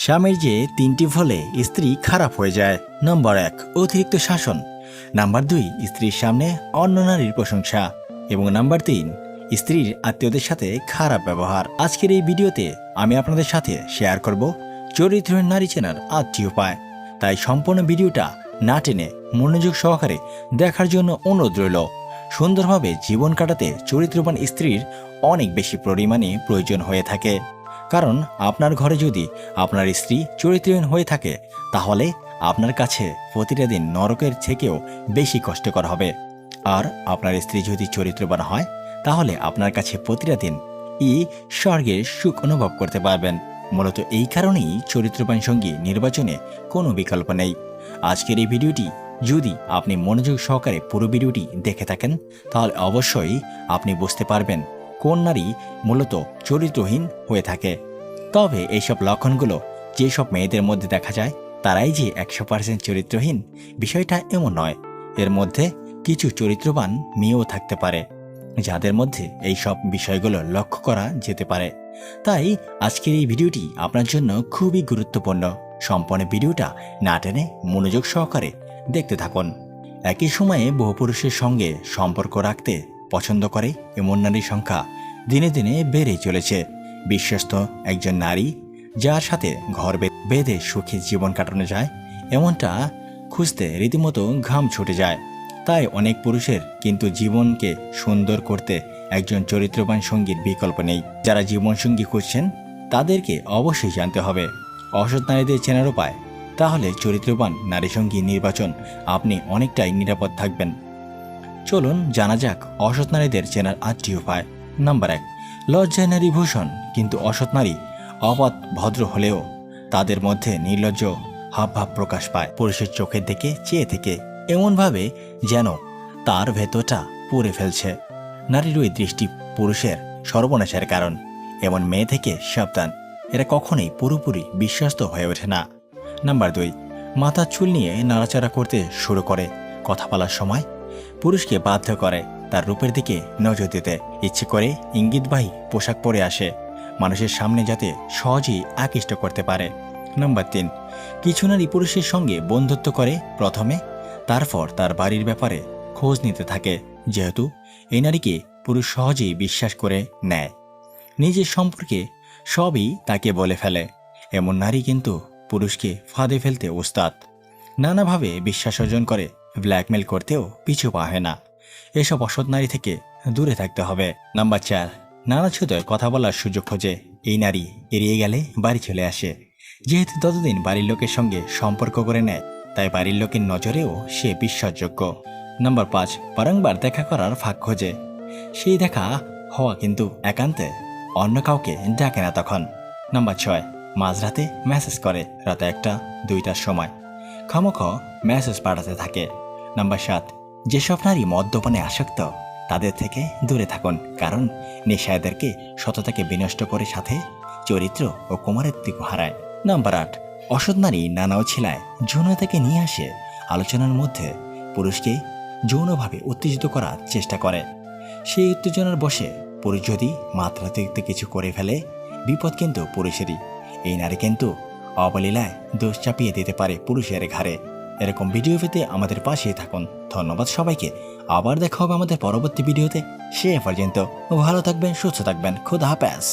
স্বামীর যে তিনটি ফলে স্ত্রী খারাপ হয়ে যায়। নম্বর 1, অতিরিক্ত শাসন। নাম্বার 2, স্ত্রীর সামনে অন্য নারীর প্রশংসা। এবং নাম্বার 3, স্ত্রীর আত্মীয়দের সাথে খারাপ ব্যবহার। আজকের এই ভিডিওতে আমি আপনাদের সাথে শেয়ার করব চরিত্রহীন নারী চেনার 8টি উপায়। তাই সম্পূর্ণ ভিডিওটা না টেনে মনোযোগ সহকারে দেখার জন্য অনুরোধ রইল। সুন্দরভাবে জীবন কাটাতে চরিত্রবান স্ত্রীর অনেক বেশি পরিমাণে প্রয়োজন হয়ে থাকে। কারণ আপনার ঘরে যদি আপনার স্ত্রী চরিত্রহীন হয়ে থাকে তাহলে আপনার কাছে প্রতিটা দিন নরকের থেকেও বেশি কষ্টকর হবে। আর আপনার স্ত্রী যদি চরিত্রবান হয় তাহলে আপনার কাছে প্রতিটা দিন স্বর্গের সুখ অনুভব করতে পারবেন। মূলত এই কারণেই চরিত্রবান সঙ্গী নির্বাচনে কোনো বিকল্প নেই। আজকের এই ভিডিওটি যদি আপনি মনোযোগ সহকারে পুরো ভিডিওটি দেখে থাকেন তাহলে অবশ্যই আপনি বুঝতে পারবেন কোন নারী মূলত চরিত্রহীন হয়ে থাকে। তবে এইসব লক্ষণগুলো যেসব মেয়েদের মধ্যে দেখা যায় তারাই যে 100% চরিত্রহীন বিষয়টা এমন নয়। এর মধ্যে কিছু চরিত্রবান মেয়েও থাকতে পারে যাদের মধ্যে এই সব বিষয়গুলো লক্ষ্য করা যেতে পারে। তাই আজকের এই ভিডিওটি আপনার জন্য খুবই গুরুত্বপূর্ণ। সম্পূর্ণ ভিডিওটা না টেনে মনোযোগ সহকারে দেখতে থাকুন। একই সময়ে বহু পুরুষের সঙ্গে সম্পর্ক রাখতে পছন্দ করে এমন নারীর সংখ্যা দিনে দিনে বেড়েই চলেছে। বিশ্বস্ত একজন নারী যার সাথে ঘর বেঁধে সুখী জীবন কাটানো যায় এমনটা খুঁজতে রীতিমতো ঘাম ছুটে যায়। তাই অনেক পুরুষের কিন্তু জীবনকে সুন্দর করতে একজন চরিত্রবান সঙ্গীর বিকল্প নেই। যারা জীবনসঙ্গী খুঁজছেন তাদেরকে অবশ্যই জানতে হবে অসৎ নারীদের চেনার উপায়। তাহলে চরিত্রবান নারী সঙ্গী নির্বাচন আপনি অনেকটাই নিরাপদ থাকবেন। চলুন জানা যাক অসৎ নারীদের চেনার 8টি উপায়। নাম্বার 1, লজ্জায় নারী ভূষণ। কিন্তু অসৎ নারী অবাধ ভদ্র হলেও তাদের মধ্যে নির্লজ্জ হাবভাব প্রকাশ পায়। পুরুষের চোখের দিকে চেয়ে থেকে এমনভাবে যেন তার ভেতরটা পুড়ে ফেলছে। নারীর ওই দৃষ্টি পুরুষের সর্বনাশের কারণ। এমন মেয়ে থেকে সাবধান, এরা কখনোই পুরোপুরি বিশ্বস্ত হয়ে ওঠে না। নাম্বার 2, মাথার চুল নিয়ে নাড়াচাড়া করতে শুরু করে। কথা বলার সময় পুরুষকে বাধ্য করে তার রূপের দিকে নজর দিতে। ইচ্ছে করে ইঙ্গিতবাহী পোশাক পরে আসে মানুষের সামনে যাতে সহজেই আকৃষ্ট করতে পারে। নাম্বার 3, কিছু নারী পুরুষের সঙ্গে বন্ধুত্ব করে প্রথমে, তারপর তার বাড়ির ব্যাপারে খোঁজ নিতে থাকে। যেহেতু এই নারীকে পুরুষ সহজেই বিশ্বাস করে নেয়, নিজের সম্পর্কে সবই তাকে বলে ফেলে। এমন নারী কিন্তু পুরুষকে ফাঁদে ফেলতে ওস্তাদ। নানাভাবে বিশ্বাস অর্জন করে, ব্ল্যাকমেল করতেও পিছু পা হয় না। এসব অসৎ নারী থেকে দূরে থাকতে হবে। নাম্বার 4, নানা ছুতোয় কথা বলার সুযোগ খোঁজে। এই নারী এড়িয়ে গেলে বাড়ি চলে আসে। যেহেতু ততদিন বাড়ির লোকের সঙ্গে সম্পর্ক করে নেয় তাই বাড়ির লোকের নজরেও সে বিশ্বাসযোগ্য। নাম্বার 5, বারংবার দেখা করার ফাঁক খোঁজে। সেই দেখা হওয়া কিন্তু একান্তে, অন্য কাউকে ডাকে না তখন। নাম্বার 6, মাঝরাতে মেসেজ করে রাত 1টা 2টার সময় খামোখ মেসেজ পাঠাতে থাকে। নাম্বার 7, যেসব নারী মদ্যপানে আসক্ত তাদের থেকে দূরে থাকুন, কারণ নেশা এদেরকে সততাকে বিনষ্ট করে, সাথে চরিত্র ও কুমারত্ব হারায়। নাম্বার 8, অসৎ নারী নানা ছিলায় যৌনতাকে নিয়ে আসে আলোচনার মধ্যে। পুরুষকে যৌনভাবে উত্তেজিত করার চেষ্টা করে। সেই উত্তেজনার বশে পুরুষ যদি মাত্রাতিরিক্ত কিছু করে ফেলে বিপদ কিন্তু পুরুষেরই। এই নারী কিন্তু অবলীলায় দোষ চাপিয়ে দিতে পারে পুরুষের ঘাড়ে। এরকম ভিডিও পেতে আমাদের পাশেই থাকুন। ধন্যবাদ সবাইকে। আবার দেখা হবে আমাদের পরবর্তী ভিডিওতে। সে পর্যন্ত ভালো থাকবেন, সুস্থ থাকবেন। খোদা হাফেজ।